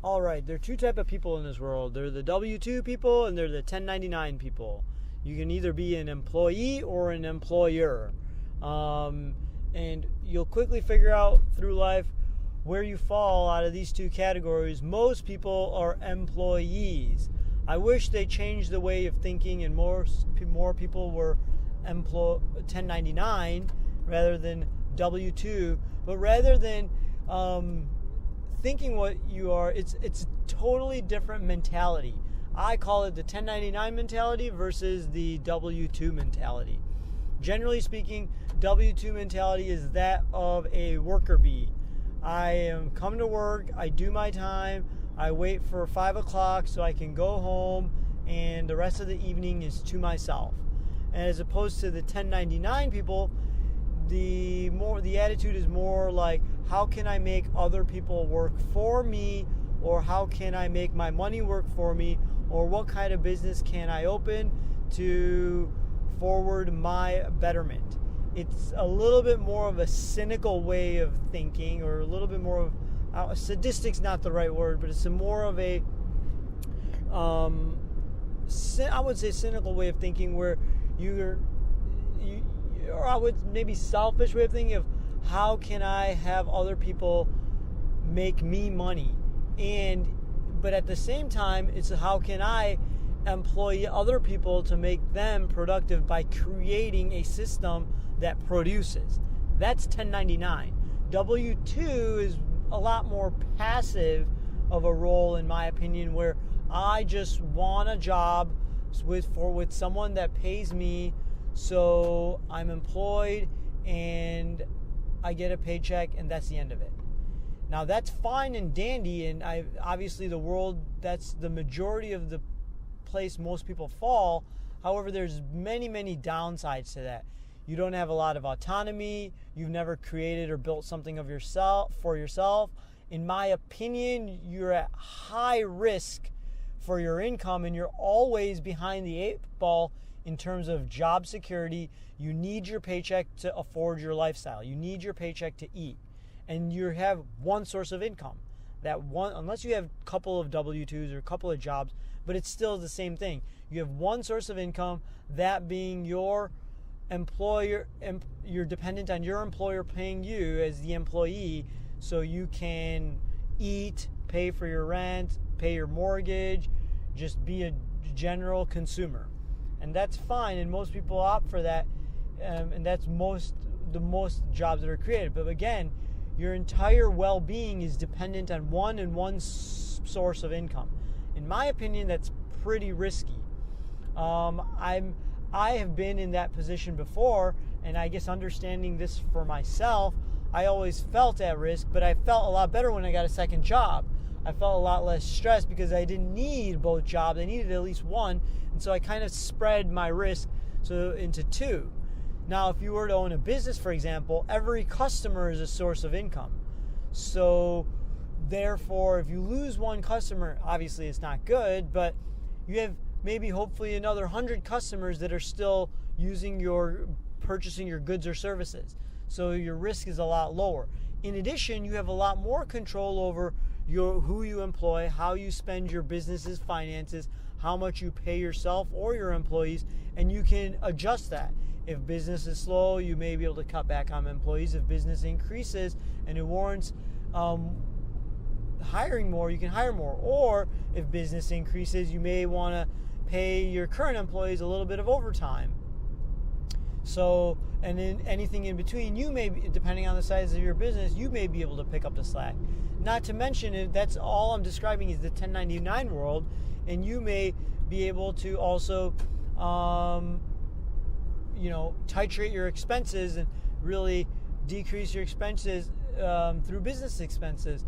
All right, there are two type of people in this world. They're the W-2 people and they're the 1099 people. You can either be an employee or an employer. And you'll quickly figure out through life where you fall out of these two categories. Most people are employees. I wish they changed the way of thinking and more people were 1099 rather than W-2. But rather than thinking what you are, it's a totally different mentality. I call it the 1099 mentality versus the W-2 mentality. Generally speaking, W-2 mentality is that of a worker bee. I am come to work, I do my time, I wait for 5 o'clock so I can go home, and the rest of the evening is to myself. And as opposed to the 1099 people, the attitude is more like, how can I make other people work for me, or how can I make my money work for me, or what kind of business can I open to forward my betterment. It's a little bit more of a cynical way of thinking, or a little bit more of sadistic's not the right word, but it's a more of a I would say cynical way of thinking, where or I would maybe selfish way of thinking of how can I have other people make me money, but at the same time it's how can I employ other people to make them productive by creating a system that produces. That's 1099. W-2 is a lot more passive of a role, in my opinion, where I just want a job with someone that pays me, so I'm employed and I get a paycheck, and that's the end of it. Now that's fine and dandy, and obviously the world, that's the majority of the place most people fall. However, there's many downsides to that. You don't have a lot of autonomy. You've never created or built something of yourself for yourself. In my opinion, you're at high risk for your income, and you're always behind the 8 ball in terms of job security. You need your paycheck to afford your lifestyle. You need your paycheck to eat, and you have one source of income. That one, unless you have a couple of W-2s or a couple of jobs, but it's still the same thing. You have one source of income, that being your employer. You're dependent on your employer paying you as the employee, so you can eat, pay for your rent, pay your mortgage, just be a general consumer. And that's fine, and most people opt for that, and that's the most jobs that are created. But again, your entire well-being is dependent on one source of income. In my opinion, that's pretty risky. I have been in that position before, and I guess understanding this for myself, I always felt at risk, but I felt a lot better when I got a second job. I felt a lot less stressed because I didn't need both jobs. I needed at least one, and so I kind of spread my risk into 2. Now, if you were to own a business, for example, every customer is a source of income. So therefore, if you lose one customer, obviously it's not good, but you have maybe hopefully another 100 customers that are still purchasing your goods or services. So your risk is a lot lower. In addition, you have a lot more control over who you employ, how you spend your business's finances, how much you pay yourself or your employees, and you can adjust that. If business is slow, you may be able to cut back on employees. If business increases and it warrants hiring more, you can hire more. Or if business increases, you may want to pay your current employees a little bit of overtime. So, and in anything in between, you may be, depending on the size of your business, you may be able to pick up the slack. Not to mention, that's all I'm describing is the 1099 world, and you may be able to also titrate your expenses and really decrease your expenses through business expenses.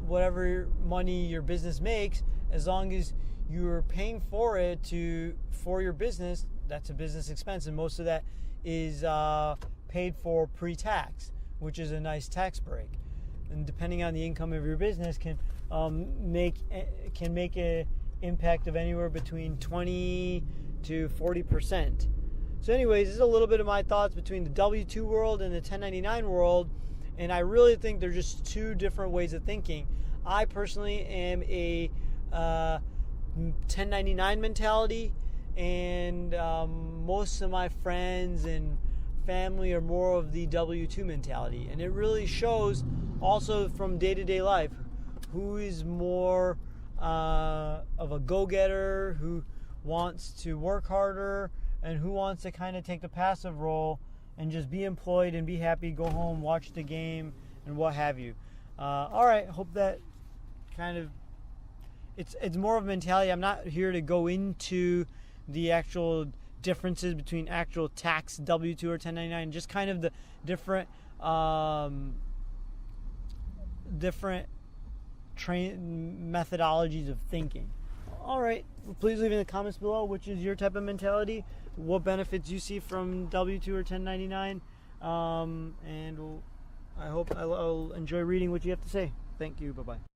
Whatever money your business makes, as long as you're paying for it for your business, that's a business expense, and most of that is paid for pre-tax, which is a nice tax break. And depending on the income of your business, can make an impact of anywhere between 20 to 40%. So anyways, this is a little bit of my thoughts between the W-2 world and the 1099 world, and I really think they're just two different ways of thinking. I personally am a 1099 mentality, and most of my friends and family are more of the W-2 mentality. And it really shows also from day-to-day life who is more of a go-getter, who wants to work harder, and who wants to kind of take the passive role and just be employed and be happy, go home, watch the game, and what have you. All right, hope that kind of it's more of a mentality. I'm not here to go into the actual differences between actual tax W-2 or 1099, just kind of the different methodologies of thinking. All right, please leave in the comments below which is your type of mentality, what benefits you see from W-2 or 1099, and I hope I'll enjoy reading what you have to say. Thank you. Bye-bye.